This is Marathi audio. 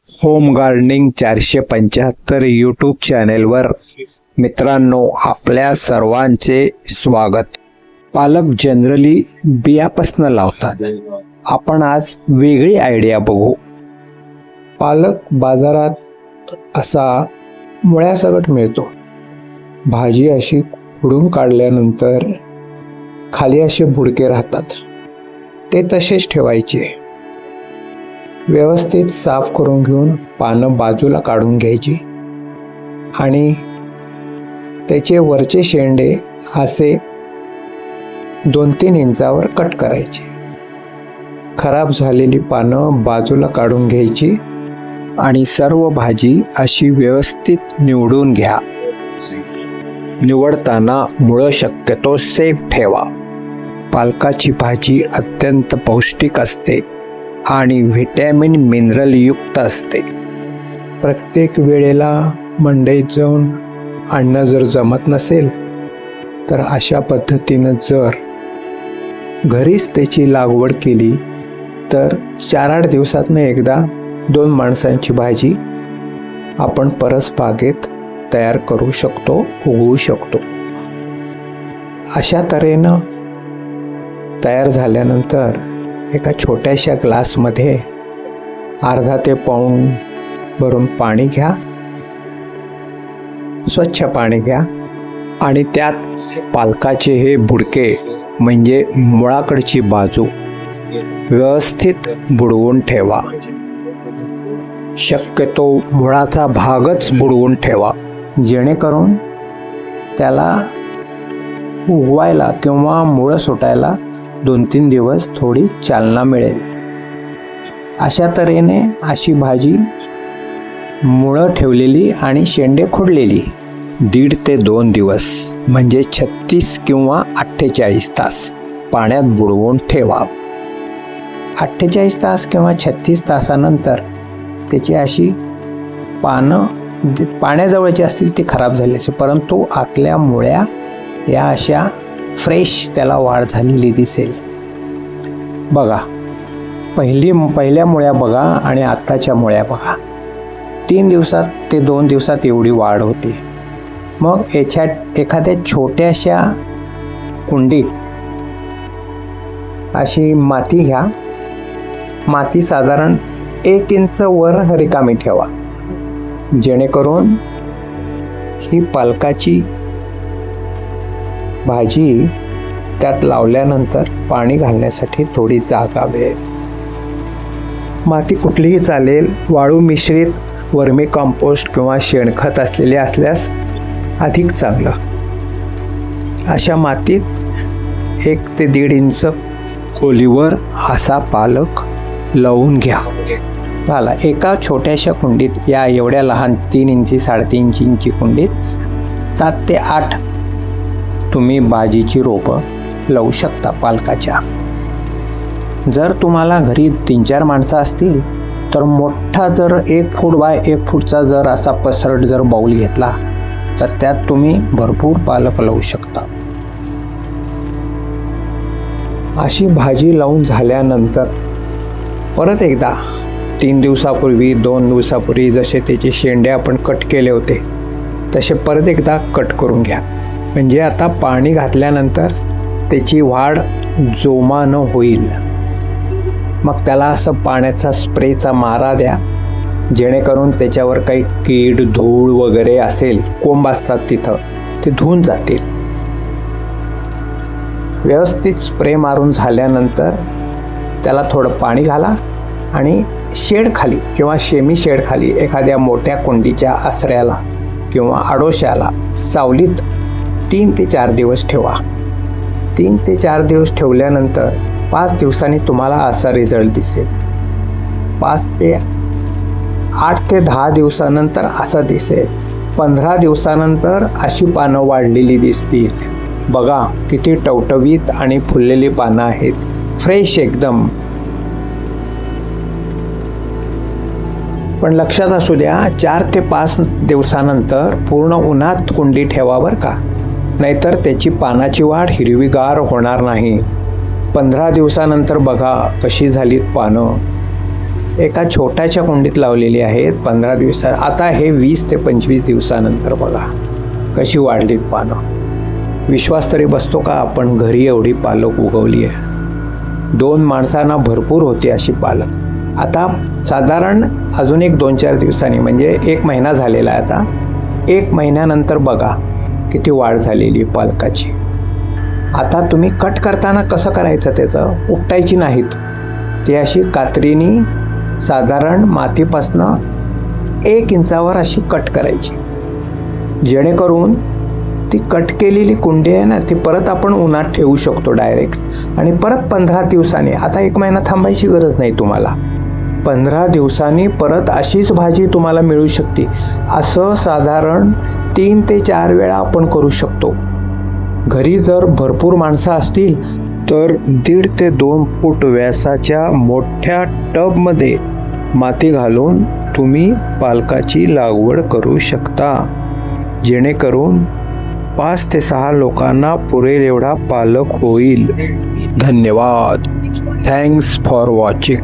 होम गार्डनिंग 475 यूट्यूब चॅनेलवर मित्रांनो आपल्या सर्वांचे स्वागत। पालक जनरली बियापासून लावतात, आपण आज वेगळी आयडिया बघू। पालक बाजारात असा मुळ्यासकट मिळतो। भाजी अशी खुडून काढल्यानंतर खाली असे बुडके राहतात, ते तसेच ठेवायचे। व्यवस्थित साफ करून घेऊन पानं बाजूला काढून घ्यायची आणि त्याचे वरचे शेंडे असे 2-3 इंचावर कट करायचे। खराब झालेली पानं बाजूला काढून घ्यायची आणि सर्व भाजी अशी व्यवस्थित निवडून घ्या। निवडताना मुळं शक्यतो सेफ ठेवा। पालकाची भाजी अत्यंत पौष्टिक असते आणि व्हिटॅमिन मिनरल युक्त असते। प्रत्येक वेळेला मंडईत जाऊन आणणं जर जमत नसेल तर अशा पद्धतीनं जर घरीच त्याची लागवड केली तर 4-8 दिवसातनं एकदा 2 माणसांची भाजी आपण परसबागेत तयार करू शकतो, उगवू शकतो। अशा तऱ्हेनं तयार झाल्यानंतर एका छोट्याशा ग्लासमध्ये अर्धा ते पाऊण भरून पाणी घ्या, स्वच्छ पाणी घ्या आणि त्यात पालकाचे हे बुडके म्हणजे मुळाकडची बाजू व्यवस्थित बुडवून ठेवा। शक्यतो मुळाचा भागच बुडवून ठेवा, जेणेकरून त्याला उगवायला किंवा मुळं सुटायला 2-3 दिवस थोडी चालना मिळेल। अशा तऱ्हेने अशी भाजी मुळं ठेवलेली आणि शेंडे खुडलेली 1.5 ते 2 दिवस म्हणजे 36 किंवा 48 तास पाण्यात बुडवून ठेवा। 48 तास किंवा 36 तासानंतर त्याची अशी पानं पाण्याजवळची असतील ती खराब झाली असेल, परंतु आतल्या मुळ्या या अशा फ्रेश त्याला वाढ झालेली दिसेल। बघा, पहिल्या मुळ्या बघा आणि आत्ताच्या मुळ्या बघा, 3 दिवसात ते 2 दिवसात एवढी वाढ होते। मग याच्यात एखाद्या छोट्याशा कुंडीत अशी माती घ्या, माती साधारण 1 इंच वर रिकामी ठेवा, जेणेकरून ही पालकाची भाजी त्यात लावल्यानंतर पाणी घालण्यासाठी थोडी जागा मिळेल। माती कुठलीही चालेल, वाळू मिश्रित वर्मी कंपोस्ट किंवा शेणखत असलेले असल्यास अधिक चांगलं। अशा मातीत 1 ते 1.5 इंच खोलीवर असा पालक लावून घ्या। झाला। एका छोट्याशा कुंडीत या एवढ्या लहान 3 इंची 3.5 इंची कुंडीत 7 ते 8 तुम्ही भाजीची रोपं लावू शकता पालकाच्या। जर तुम्हाला घरी 3-4 माणसं असतील तर मोठा जर 1 फूट बाय 1 फूटचा जर असा पसरट जर बाऊल घेतला तर त्यात तुम्ही भरपूर पालक लावू शकता। अशी भाजी लावून झाल्यानंतर परत एकदा 3 दिवसापूर्वी 2 दिवसापूर्वी जसे त्याचे शेंडे आपण कट केले होते तसे परत एकदा कट करून घ्या, म्हणजे आता पाणी घातल्यानंतर त्याची वाढ जोमानं होईल। मग त्याला असं पाण्याचा स्प्रेचा मारा द्या, जेणेकरून त्याच्यावर काही कीड धूळ वगैरे असेल, कोंब असतात तिथं, ते धुवून जातील। व्यवस्थित स्प्रे मारून झाल्यानंतर त्याला थोडं पाणी घाला आणि शेडखाली किंवा शेमी शेडखाली एखाद्या मोठ्या कुंडीच्या आसऱ्याला किंवा आडोशाला सावलीत 3 ते 4 दिवस ठेवा। 3 ते 4 दिवस ठेवल्यानंतर 5 दिवसांनी तुम्हाला असा रिझल्ट दिसेल। 8 ते 10 दिवसानंतर असं दिसेल। 15 दिवसानंतर अशी पानं वाढलेली दिसतील। बघा किती टवटवीत आणि फुललेली पानं आहेत, फ्रेश एकदम। पण लक्षात असू द्या, 4 ते 5 दिवसानंतर पूर्ण उन्हात कुंडी ठेवा बरं का, नाहीतर त्याची पानाची वाढ हिरवीगार होणार नाही। 15 दिवसानंतर बघा कशी झालीत पानं, एका छोट्याशा कुंडीत लावलेली आहेत 15 दिवसात. आता हे 20 ते 25 दिवसानंतर बघा कशी वाढलीत पानं. विश्वास तरी बसतो का आपण घरी एवढी पालक उगवली आहे. 2 माणसांना भरपूर होती अशी पालक. आता साधारण अजून एक 2-4 दिवसांनी म्हणजे 1 महिना झालेला आहे. आता 1 महिन्यानंतर बघा किती वाढ झालेली पालकाची. आता तुम्ही कट करताना कसं करायचं, त्याचं उपटायची नाहीत, ती अशी कात्रीने साधारण मातीपासनं 1 इंचावर अशी कट करायची, जेणेकरून ती कट केलेली कुंडी आहे ना ती परत आपण उन्हात ठेवू शकतो डायरेक्ट. आणि परत 15 दिवसांनी, आता 1 महिना थांबायची गरज नाही तुम्हाला, 15 दिवसांनी परत अशीच भाजी तुम्हाला मिळू शकते. असं साधारण 3 ते 4 वेळा आपण करू शकतो. घरी जर भरपूर माणसं असतील तर 1.5 ते 2 फूट व्यासाच्या मोठ्या टबमध्ये माती घालून तुम्ही पालकाची लागवड करू शकता, जेणेकरून 5 ते 6 लोकांना पुरेल एवढा पालक होईल. धन्यवाद. Thanks for watching.